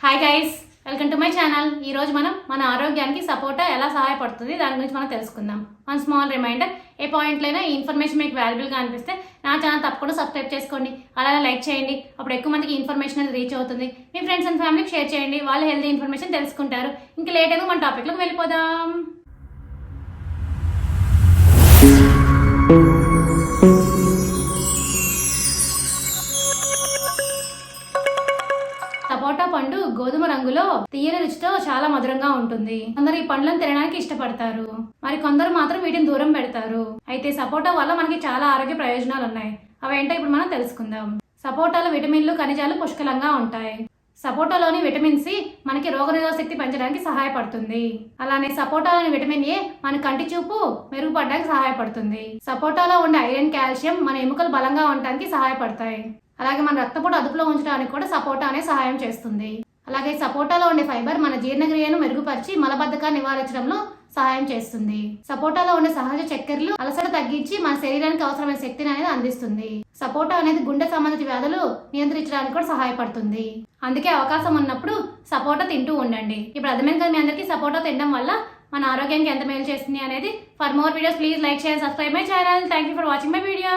Hi guys, welcome to my channel. ఈరోజు మనం మన ఆరోగ్యానికి సపోటా ఎలా సహాయపడుతుంది దాని గురించి మనం తెలుసుకుందాం. వన్ స్మాల్ రిమైండర్, ఏ పాయింట్లైనా ఈ ఇన్ఫర్మేషన్ మీకు వాల్యుబుల్గా అనిపిస్తే నా ఛానల్ తప్పకుండా సబ్స్క్రైబ్ చేసుకోండి, అలాగే లైక్ చేయండి. అప్పుడు ఎక్కువ మందికి ఇన్ఫర్మేషన్ అనేది రీచ్ అవుతుంది. మీ ఫ్రెండ్స్ అండ్ ఫ్యామిలీకి షేర్ చేయండి, వాళ్ళు హెల్తీ ఇన్ఫర్మేషన్ తెలుసుకుంటారు. ఇంకా లేట్ అయితే మన టాపిక్లోకి వెళ్ళిపోదాం. సపోటా పండు గోధుమ రంగులో తీయని రుచితో చాలా మధురంగా ఉంటుంది. కొందరు ఈ పండ్లను తినడానికి ఇష్టపడతారు, మరి కొందరు మాత్రం వీటిని దూరం పెడతారు. అయితే సపోటా వల్ల మనకి చాలా ఆరోగ్య ప్రయోజనాలు ఉన్నాయి. అవేంటో ఇప్పుడు మనం తెలుసుకుందాం. సపోటాలో విటమిన్లు, ఖనిజాలు పుష్కలంగా ఉంటాయి. సపోటాలోని విటమిన్ సి మనకి రోగనిరోధక శక్తి పెంచడానికి సహాయపడుతుంది. అలానే సపోటాలోని విటమిన్ ఏ మన కంటి చూపు మెరుగుపడడానికి సహాయపడుతుంది. సపోటాలో ఉండే ఐరన్, కాల్షియం మన ఎముకలు బలంగా ఉండడానికి సహాయపడతాయి. అలాగే మన రక్తపోటు అదుపులో ఉంచడానికి కూడా సపోటా అనే సహాయం చేస్తుంది. అలాగే సపోటాలో ఉండే ఫైబర్ మన జీర్ణక్రియను మెరుగుపరిచి మలబద్ధకాన్ని నివారించడంలో సహాయం చేస్తుంది. సపోటాలో ఉండే సహజ చక్కెరలు అలసట తగ్గించి మన శరీరానికి అవసరమైన శక్తిని అనేది అందిస్తుంది. సపోటా అనేది గుండె సంబంధిత వ్యాధులు నియంత్రించడానికి కూడా సహాయపడుతుంది. అందుకే అవకాశం ఉన్నప్పుడు సపోటా తింటూ ఉండండి. ఇప్పుడు అర్థమైంది కదా మీ అందరికీ సపోటా తినడం వల్ల మన ఆరోగ్యానికి ఎంత మేలు చేస్తుంది అనేది. For more videos please like, share, subscribe my channel. Thank you for watching my video.